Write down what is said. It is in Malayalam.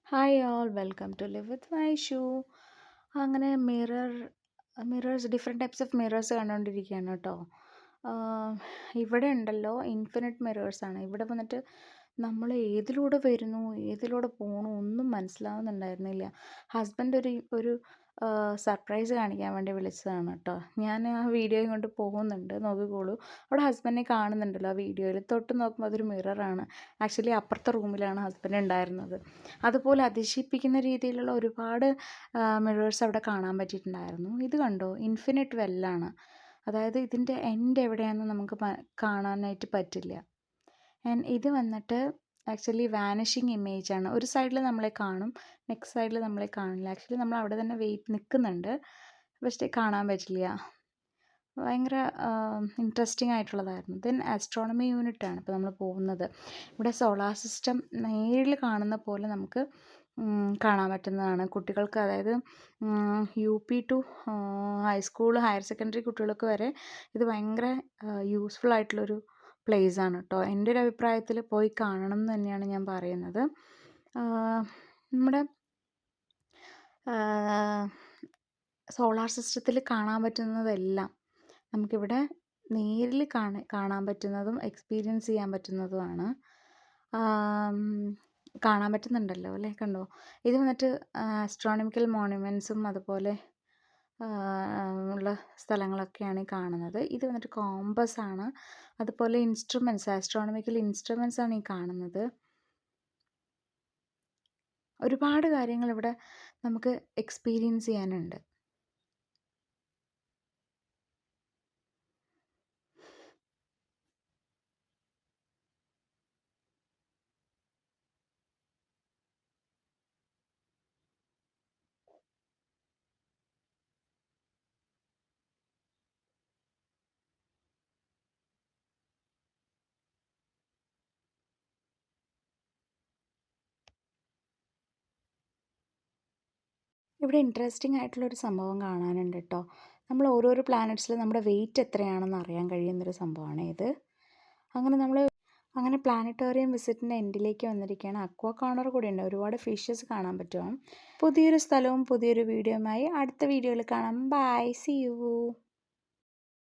Hi all welcome to live with Vaishu. അങ്ങനെ mirrors different types of mirrors കണ്ടുകൊണ്ടിരിക്കുകയാണ് കേട്ടോ. ഇവിടെ ഉണ്ടല്ലോ ഇൻഫിനിറ്റ് മിറേഴ്സാണ്. ഇവിടെ വന്നിട്ട് നമ്മൾ ഏതിലൂടെ വരുന്നു ഏതിലൂടെ പോകണു ഒന്നും മനസ്സിലാവുന്നുണ്ടായിരുന്നില്ല. ഹസ്ബൻഡ് ഒരു സർപ്രൈസ് കാണിക്കാൻ വേണ്ടി വിളിച്ചതാണ് കേട്ടോ. ഞാൻ ആ വീഡിയോയും കൊണ്ട് പോകുന്നുണ്ട്, നോക്കിക്കോളൂ. അവിടെ ഹസ്ബൻഡിനെ കാണുന്നുണ്ടല്ലോ ആ വീഡിയോയിൽ. തൊട്ട് നോക്കുമ്പോൾ അതൊരു മിററാണ്. ആക്ച്വലി അപ്പുറത്തെ റൂമിലാണ് ഹസ്ബൻഡ് ഉണ്ടായിരുന്നത്. അതുപോലെ അതിശയിപ്പിക്കുന്ന രീതിയിലുള്ള ഒരുപാട് മിറേഴ്സ് അവിടെ കാണാൻ പറ്റിയിട്ടുണ്ടായിരുന്നു. ഇത് കണ്ടോ, ഇൻഫിനിറ്റ് വെല്ലാണ്. അതായത് ഇതിൻ്റെ എൻഡ് എവിടെയാണെന്ന് നമുക്ക് കാണാനായിട്ട് പറ്റില്ല. ആൻഡ് ഇത് വന്നിട്ട് ആക്ച്വലി വാനിഷിങ് ഇമേജാണ്. ഒരു സൈഡിൽ നമ്മളെ കാണും, നെക്സ്റ്റ് സൈഡിൽ നമ്മളെ കാണില്ല. ആക്ച്വലി നമ്മൾ അവിടെ തന്നെ നിൽക്കുന്നുണ്ട്, പക്ഷേ കാണാൻ പറ്റില്ല. ഭയങ്കര ഇൻട്രസ്റ്റിംഗ് ആയിട്ടുള്ളതായിരുന്നു. ദെൻ ആസ്ട്രോണമി യൂണിറ്റാണ് ഇപ്പോൾ നമ്മൾ പോകുന്നത്. ഇവിടെ സോളാർ സിസ്റ്റം നേരിൽ കാണുന്ന പോലെ നമുക്ക് കാണാൻ പറ്റുന്നതാണ് കുട്ടികൾക്ക്. അതായത് UP to high school higher secondary കുട്ടികൾക്ക് വരെ ഇത് ഭയങ്കര യൂസ്ഫുൾ ആയിട്ടുള്ളൊരു പ്ലേസാണ് കേട്ടോ. എൻ്റെ ഒരു അഭിപ്രായത്തിൽ പോയി കാണണം എന്ന് തന്നെയാണ് ഞാൻ പറയുന്നത്. നമ്മുടെ സോളാർ സിസ്റ്റത്തിൽ കാണാൻ പറ്റുന്നതെല്ലാം നമുക്കിവിടെ നേരിൽ കാണാൻ പറ്റുന്നതും എക്സ്പീരിയൻസ് ചെയ്യാൻ പറ്റുന്നതുമാണ്. കാണാൻ പറ്റുന്നുണ്ടല്ലോ അല്ലേ, കണ്ടോ. ഇത് വന്നിട്ട് ആസ്ട്രോണമിക്കൽ മോണുമെൻറ്റ്സും അതുപോലെ ഉള്ള സ്ഥലങ്ങളൊക്കെയാണ് ഈ കാണുന്നത്. ഇത് വന്നിട്ട് കോമ്പസ് ആണ്. അതുപോലെ ഇൻസ്ട്രുമെൻറ്റ്സ്, ആസ്ട്രോണമിക്കൽ ഇൻസ്ട്രുമെൻറ്റ്സ് ആണ് ഈ കാണുന്നത്. ഒരുപാട് കാര്യങ്ങൾ ഇവിടെ നമുക്ക് എക്സ്പീരിയൻസ് ചെയ്യാനുണ്ട്. ഇവിടെ ഇൻട്രസ്റ്റിംഗ് ആയിട്ടുള്ളൊരു സംഭവം കാണാനുണ്ട് കേട്ടോ. നമ്മൾ ഓരോരോ പ്ലാനറ്റ്സിൽ നമ്മുടെ വെയിറ്റ് എത്രയാണെന്ന് അറിയാൻ കഴിയുന്നൊരു സംഭവമാണ് ഇത്. അങ്ങനെ പ്ലാനറ്റോറിയം വിസിറ്റിൻ്റെ എൻഡിലേക്ക് വന്നിരിക്കുകയാണ്. അക്വാ കോർണർ കൂടി ഉണ്ട്, ഒരുപാട് ഫിഷസ് കാണാൻ പറ്റും. പുതിയൊരു സ്ഥലവും പുതിയൊരു വീഡിയോയുമായി അടുത്ത വീഡിയോയിൽ കാണാം. Bye, see U.